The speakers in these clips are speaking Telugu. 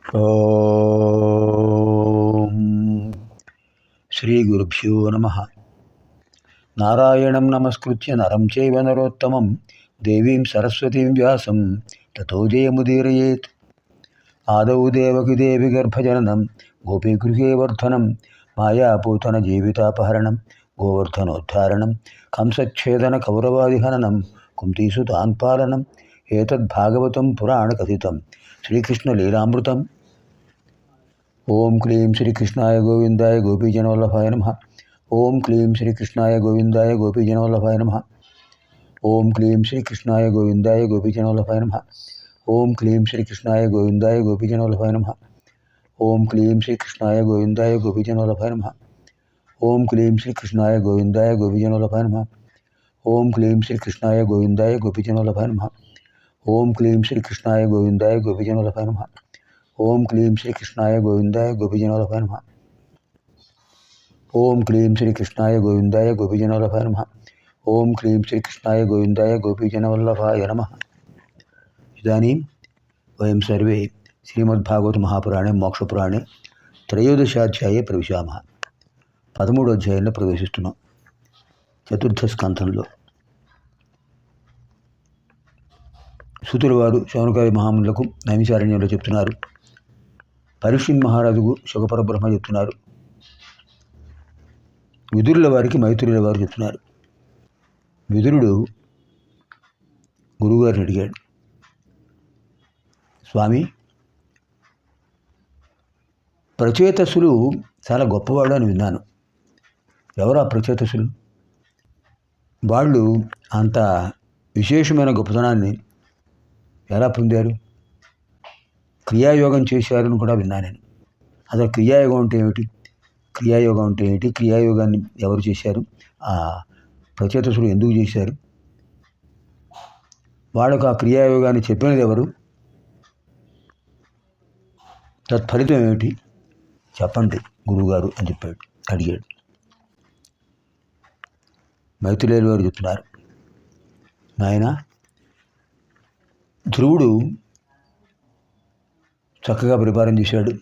ఓం శ్రీ గురుభ్యో నమః. నారాయణం నమస్కృత్య నరం చైవ నరోత్తమం దేవీం సరస్వతీం వ్యాసం తతో జయముదీరయేత్. ఆదౌ దేవకి దేవి గర్భజననం గోపీగృహే వర్ధనం మాయాపూతన జీవితాపహరణం గోవర్ధనోద్ధారణం కంసచ్ఛేదన కౌరవాదిహననం కుంతీసుతాన్పాలనం ఏతద్భాగవతం పురాణకథితం శ్రీకృష్ణలీలామృతం. ఓం క్లీం శ్రీకృష్ణాయ గోవిందాయ గోపీజనవల్లభాయ నమః. ఓం క్లీం శ్రీకృష్ణాయ గోవిందాయ గోపీజనవల్లభాయ నమః. ఓం క్లీం శ్రీకృష్ణాయ గోవిందాయ గోపీజనవల్లభాయ నమః. ఓం క్లీం శ్రీకృష్ణాయ గోవిందాయ గోపీజనవల్లభాయ నమః. ఓం క్లీం శ్రీకృష్ణాయ గోవిందాయ గోపీజనవల్లభాయ నమః. ఓం క్లీం శ్రీకృష్ణాయ గోవిందాయ గోపీజనవల్లభాయ నమః. ఓం క్లీం శ్రీకృష్ణాయ గోవిందాయ గోపీజనవల్లభాయ నమః. ఓం క్లీం శ్రీకృష్ణాయ గోవిందాయ గోపీజనవల్లభాయ నమః. ఓం క్లీం శ్రీకృష్ణాయ గోవిందాయ గోపీజనవల్లభాయ నమః. ఓం క్లీం శ్రీకృష్ణాయ గోవిందాయ గోపీజనవల్లభాయ నమః. ఓం క్లీం శ్రీకృష్ణాయ గోవిందాయ గోపీజనవల్లభాయ నమః. ఇదానీం వయం సర్వే శ్రీమద్భాగవత మహాపురాణే మోక్షపురాణే త్రయోదశాధ్యాయే ప్రవిశామः. 13వ అధ్యాయంలో ప్రవేశిస్తున్నాం. చతుర్థ స్కంధంలో సూతుల వారు శౌనకాది మహామునులకు నైమిషారణ్యంలో చెప్తున్నారు. పరీక్షిత్ మహారాజుకు శుకపరబ్రహ్మ చెప్తున్నారు. విదురుల వారికి మైత్రుల వారు చెప్తున్నారు. విదురుడు గురువుగారిని అడిగాడు, స్వామి, ప్రచేతసులు చాలా గొప్పవాడు అని విన్నాను. ఎవరు ఆ ప్రచేతసులు? వాళ్ళు అంత విశేషమైన గొప్పతనాన్ని ఎలా పొందారు? క్రియాయోగం చేశారని కూడా విన్నాను నేను. అసలు క్రియాయోగం అంటే ఏమిటి? క్రియాయోగం అంటే ఏంటి? క్రియాయోగాన్ని ఎవరు చేశారు? ఆ ప్రచేతసులు ఎందుకు చేశారు? వాళ్ళకు ఆ క్రియాయోగాన్ని చెప్పినది ఎవరు? తత్ఫలితం ఏమిటి చెప్పండి గురువుగారు అని అడిగాడు. మైత్రేయుల వారు చెప్తున్నారు, నాయన, ధ్రువుడు చక్కగా పరిపాలన చేశాడు.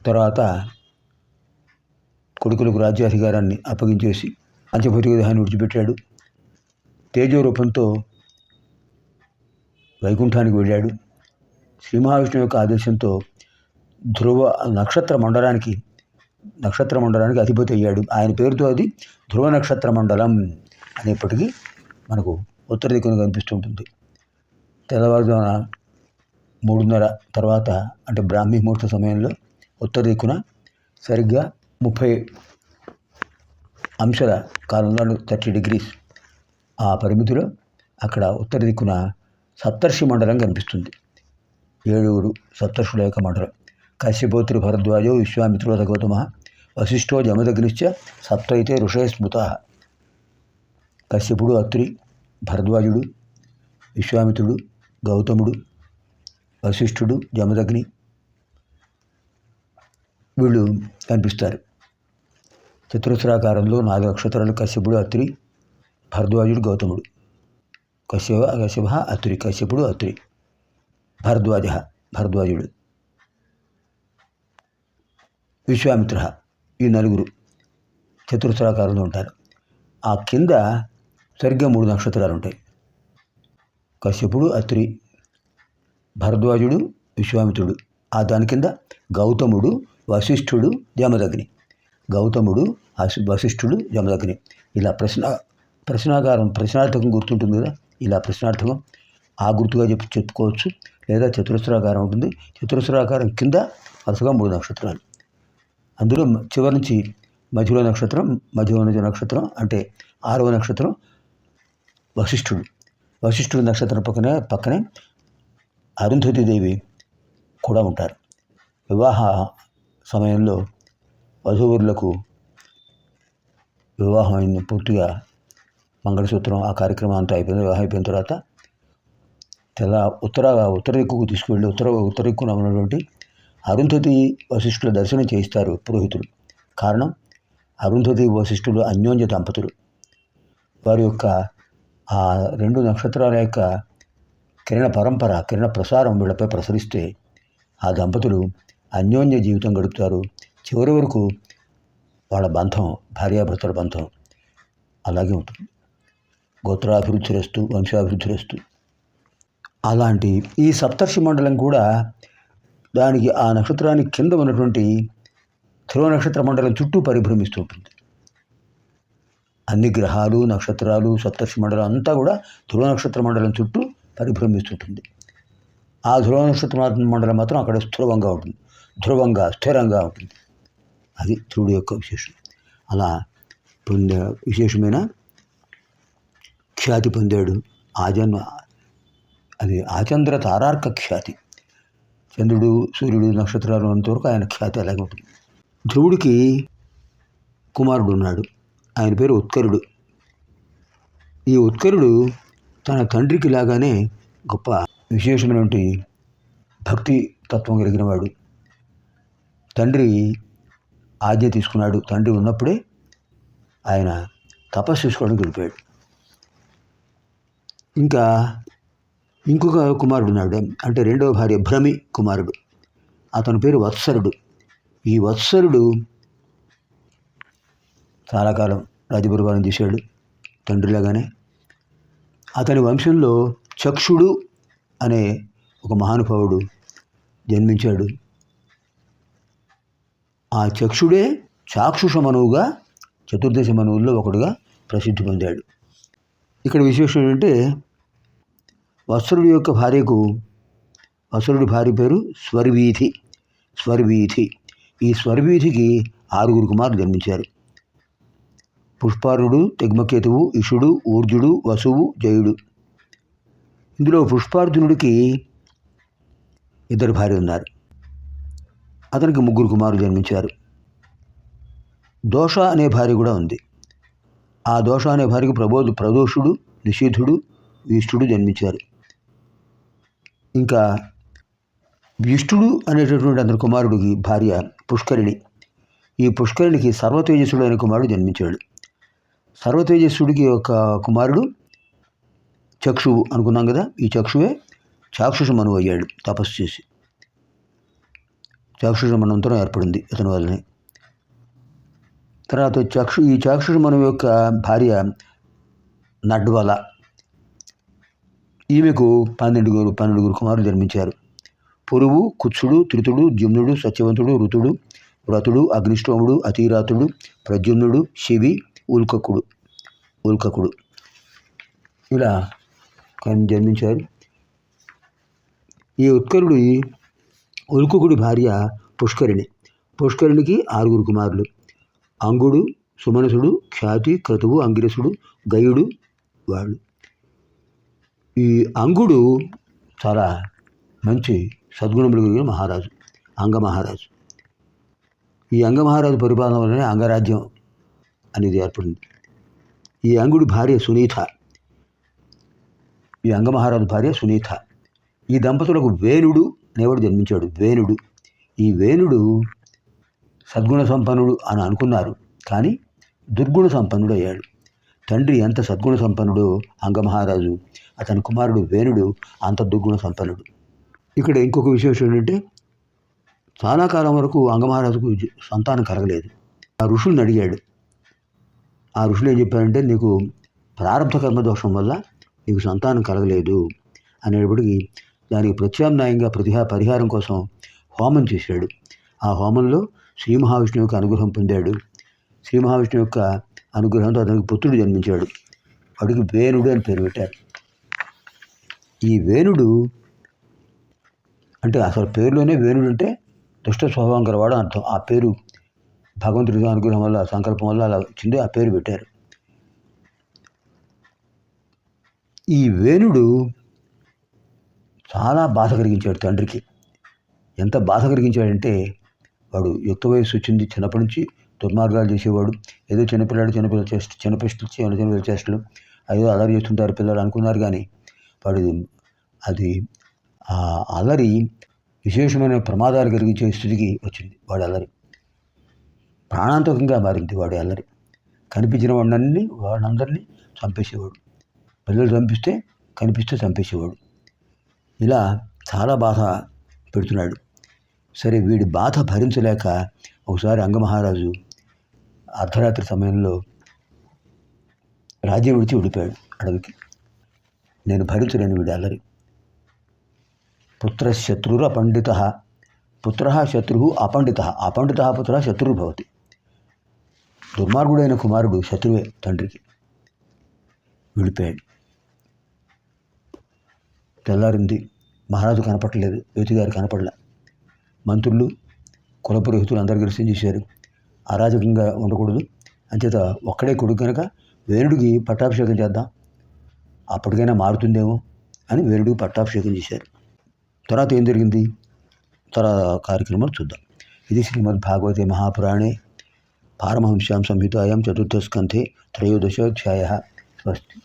తర్వాత కొడుకులకు రాజ్యాధికారాన్ని అప్పగించేసి పంచభౌతిక దేహాన్ని విడిచిపెట్టాడు. తేజోరూపంతో వైకుంఠానికి వెళ్ళాడు. శ్రీ మహావిష్ణువు యొక్క ఆదేశంతో ధ్రువ నక్షత్ర మండలానికి అధిపతి అయ్యాడు. ఆయన పేరుతో అది ధ్రువ నక్షత్ర మండలం అనేప్పటికీ మనకు ఉత్తర దిక్కున కనిపిస్తుంటుంది. తెల్లవారుజామున 3:30 తర్వాత అంటే బ్రాహ్మీ ముహూర్త సమయంలో ఉత్తర దిక్కున సరిగ్గా 30 అంశాల కాలంలో 30 degrees ఆ పరిమితిలో అక్కడ ఉత్తర దిక్కున సప్తర్షి మండలం కనిపిస్తుంది. 7 సప్తర్షుల యొక్క మండలం. కశ్యపోత్రి భరద్వాజో విశ్వామిత్రో గౌతమః వశిష్ఠో జమదగ్నిశ్చ సప్తైతే ఋషయ స్మృతః. కశ్యపుడు, అత్రి, భరద్వాజుడు, విశ్వామిత్రుడు, గౌతముడు, వశిష్ఠుడు, జమదగ్ని వీళ్ళు కనిపిస్తారు. చతురస్రాకారంలో 4 నక్షత్రాలు కశ్యపుడు, అత్రి, భరద్వాజుడు, గౌతముడు. కశ్యప అత్రి, కశ్యపుడు, అత్రి, భరద్వాజుడు, విశ్వామిత్ర, ఈ 4 చతురస్రాకారంలో ఉంటారు. ఆ కింద సరిగ్గా 3 నక్షత్రాలు ఉంటాయి. కశ్యపుడు, అత్రి, భరద్వాజుడు, విశ్వామిత్రుడు. ఆ దాని కింద గౌతముడు, వశిష్ఠుడు, జమదగ్ని. గౌతముడు, వశిష్ఠుడు, జమదగ్ని. ఇలా ప్రశ్నార్థకం గుర్తుంటుంది కదా. ఇలా ప్రశ్నార్థకం ఆ గుర్తుగా చెప్పుకోవచ్చు. లేదా చతురస్రాకారం ఉంటుంది. చతురస్రాకారం కింద వరుసగా 3 నక్షత్రాలు. అందులో చివరి నుంచి మధ్యలో నక్షత్రం అంటే 6వ నక్షత్రం వశిష్ఠుడు నక్షత్రం పక్కనే అరుంధతీదేవి కూడా ఉంటారు. వివాహ సమయంలో వధూవరులకు వివాహం అయింది. పూర్తిగా మంగళసూత్రం ఆ కార్యక్రమం అంతా అయిపోయింది. వివాహం అయిపోయిన తర్వాత ఉత్తర దిక్కుకు తీసుకువెళ్ళి ఉత్తర దిక్కున ఉన్నటువంటి అరుంధతి వశిష్ఠుల దర్శనం చేయిస్తారు పురోహితులు. కారణం, అరుంధతి వశిష్ఠులు అన్యోన్య దంపతులు. వారి యొక్క ఆ 2 నక్షత్రాల యొక్క కిరణ ప్రసారం వీళ్ళపై ప్రసరిస్తే ఆ దంపతులు అన్యోన్య జీవితం గడుపుతారు. చివరి వరకు వాళ్ళ బంధం, భార్యాభర్తల బంధం అలాగే ఉంటుంది. గోత్రాభివృద్ధిరస్తు, వంశాభివృద్ధిరస్తు. అలాంటి ఈ సప్తర్షి మండలం కూడా దానికి ఆ నక్షత్రానికి కింద ఉన్నటువంటి ధ్రువ నక్షత్ర మండలం చుట్టూ పరిభ్రమిస్తూ ఉంటుంది. అన్ని గ్రహాలు, నక్షత్రాలు, సప్తర్షి మండలం అంతా కూడా ధ్రువ నక్షత్ర మండలం చుట్టూ పరిభ్రమిస్తుంటుంది. ఆ ధ్రువ నక్షత్ర మండలం మాత్రం అక్కడ స్థిరంగా ఉంటుంది, స్థిరంగా ఉంటుంది. అది ధ్రువుడి యొక్క విశేషం. అలా విశేషమైన ఖ్యాతి పొందాడు. అది ఆచంద్ర తారార్క ఖ్యాతి. చంద్రుడు, సూర్యుడు, నక్షత్రాలు అంతవరకు ఆయన ఖ్యాతి అలాగే ఉంటుంది. ధ్రువుడికి కుమారుడు ఉన్నాడు. ఆయన పేరు ఉత్కరుడు. ఈ ఉత్కరుడు తన తండ్రికి లాగానే గొప్ప విశేషమైనటువంటి భక్తి తత్వం కలిగిన వాడు. తండ్రి ఆజ్ఞ తీసుకున్నాడు. తండ్రి ఉన్నప్పుడే ఆయన తపస్సు చేసుకోవడానికి వెళ్ళిపోయాడు. ఇంకా ఇంకొక కుమారుడు ఉన్నాడు, అంటే రెండవ భార్య భ్రమి కుమారుడు. అతని పేరు వత్సరుడు. ఈ వత్సరుడు చాలా కాలం రాజ్యపరిపాలన చేశాడు తండ్రిలాగానే. అతని వంశంలో చక్షుడు అనే ఒక మహానుభావుడు జన్మించాడు. ఆ చక్షుడే చాక్షుష మనువుగా, చతుర్దశ మనువుల్లో ఒకడుగా ప్రసిద్ధి పొందాడు. ఇక్కడ విశేషం ఏంటంటే వత్సరుడి యొక్క భార్యకు, వత్సరుడి భార్య పేరు స్వర్వీథి. ఈ స్వర్వీథికి 6 కుమారులు జన్మించారు. పుష్పార్ణుడు, తెగ్మకేతువు, ఇషుడు, ఊర్జుడు, వసువు, జయుడు. ఇందులో పుష్పార్జునుడికి 2 భార్య ఉన్నారు. అతనికి 3 కుమారులు జన్మించారు. దోష అనే భార్య కూడా ఉంది. ఆ దోష అనే భార్యకు ప్రదోషుడు, నిషిధుడు, విష్ఠుడు జన్మించారు. ఇంకా విష్ఠుడు అనేటటువంటి అతని కుమారుడికి భార్య పుష్కరిణి. ఈ పుష్కరిణికి సర్వతేజస్సుడు అనే కుమారుడు జన్మించాడు. సర్వతేజస్సుడికి ఒక కుమారుడు చక్షువు అనుకున్నాం కదా. ఈ చక్షువే చాక్షుష మనువు అయ్యాడు తపస్సు చేసి. చాక్షుష మన్వంతరం ఏర్పడింది ఇతని వల్లనే. తర్వాత ఈ చాక్షుష మనువు యొక్క భార్య నడ్వల. ఈమెకు 12 కుమారులు జన్మించారు. పురువు, కుత్సుడు, త్రితుడు, ద్యుమ్నుడు, సత్యవంతుడు, ఋతుడు, వ్రతుడు, అగ్నిష్టోముడు, అతిరాతుడు, ప్రద్యుమ్నుడు, శివి, ఉల్కకుడు ఇలా జన్మించారు. ఈ ఉల్కకుడి భార్య పుష్కరిణికి 6 కుమారులు. అంగుడు, సుమనసుడు, ఖ్యాతి, క్రతువు, అంగిరసుడు, గయుడు వాళ్ళు. ఈ అంగుడు చాలా మంచి సద్గుణములు కలిగిన మహారాజు, అంగమహారాజు. ఈ అంగమహారాజు పరిపాలన వల్లనే అంగరాజ్యం అనేది ఏర్పడింది. ఈ అంగుడి భార్య సునీత. ఈ అంగమహారాజు భార్య సునీత. ఈ దంపతులకు వేణుడు అనేవాడు జన్మించాడు. ఈ వేణుడు సద్గుణ సంపన్నుడు అని అనుకున్నారు, కానీ దుర్గుణ సంపన్నుడు అయ్యాడు. తండ్రి ఎంత సద్గుణ సంపన్నుడో అంగమహారాజు, అతని కుమారుడు వేణుడు అంత దుర్గుణ సంపన్నుడు. ఇక్కడ ఇంకొక విశేషం ఏంటంటే చాలా కాలం వరకు అంగమహారాజుకు సంతానం కలగలేదు. ఆ ఋషుల్ని అడిగాడు. ఆ ఋషులు ఏం చెప్పారంటే, నీకు ప్రారంభ కర్మదోషం వల్ల నీకు సంతానం కలగలేదు అనేటప్పటికీ దానికి ప్రత్యామ్నాయంగా పరిహారం కోసం హోమం చేశాడు. ఆ హోమంలో శ్రీ మహావిష్ణువు యొక్క అనుగ్రహం పొందాడు. శ్రీ మహావిష్ణువు యొక్క అనుగ్రహంతో అతనికి పుత్రుడు జన్మించాడు. వాడికి వేణుడు అని పేరు పెట్టారు. ఈ వేణుడు అంటే అసలు పేరులోనే వేణుడు అంటే దుష్ట స్వభావం గలవాడు అర్థం. ఆ పేరు భగవంతుడి అనుగ్రహం వల్ల, సంకల్పం వల్ల అలా వచ్చింది, ఆ పేరు పెట్టారు. ఈ వేణుడు చాలా బాధ కలిగించాడు తండ్రికి. ఎంత బాధ కలిగించాడంటే, వాడు యుక్త వయస్సు వచ్చింది, చిన్నప్పటి నుంచి దుర్మార్గాలు చేసేవాడు. ఏదో చిన్నపిల్లల చేష్టలు అయ్యో అల్లరి చేస్తుంటారు పిల్లలు అనుకున్నారు. కానీ వాడు ఆ అల్లరి విశేషమైన ప్రమాదాలు కలిగించే స్థితికి వచ్చింది. వాడి అల్లరి ప్రాణాంతకంగా మారింది. వాడి అల్లరి కనిపించిన వాళ్ళందరినీ చంపేసేవాడు. పిల్లలు కనిపిస్తే చంపేసేవాడు. ఇలా చాలా బాధ పెడుతున్నాడు. సరే వీడి బాధ భరించలేక ఒకసారి అంగమహారాజు అర్ధరాత్రి సమయంలో రాజ్యం విడిచి విడిపోయాడు అడవికి. నేను భరించలేను వీడి అల్లరి. పుత్రశత్రురు అపండిత, పుత్ర శత్రు అపండిత, అపండిత పుత్ర శత్రువు భవతి. దుర్మార్గుడైన కుమారుడు శత్రువే తండ్రికి. విడిపోయాడు. తెల్లారింది. మహారాజు కనపడలేదు, యువతిగారు కనపడలే. మంత్రులు కులపురోహితులు అందరు కలిసి చేశారు. అరాజకంగా ఉండకూడదు, అంచేత ఒక్కడే కొడుకు కనుక వేణుడికి పట్టాభిషేకం చేద్దాం, అప్పటికైనా మారుతుందేమో అని వేణుడికి పట్టాభిషేకం చేశారు. తర్వాత ఏం జరిగింది తర్వాత కార్యక్రమాలు చూద్దాం. ఇది శ్రీమద్భాగవతే మహాపురాణే పారమహంస్యాం సంహితాయాం చతుర్థస్కంధే త్రయోదశోధ్యాయः. స్వస్తి.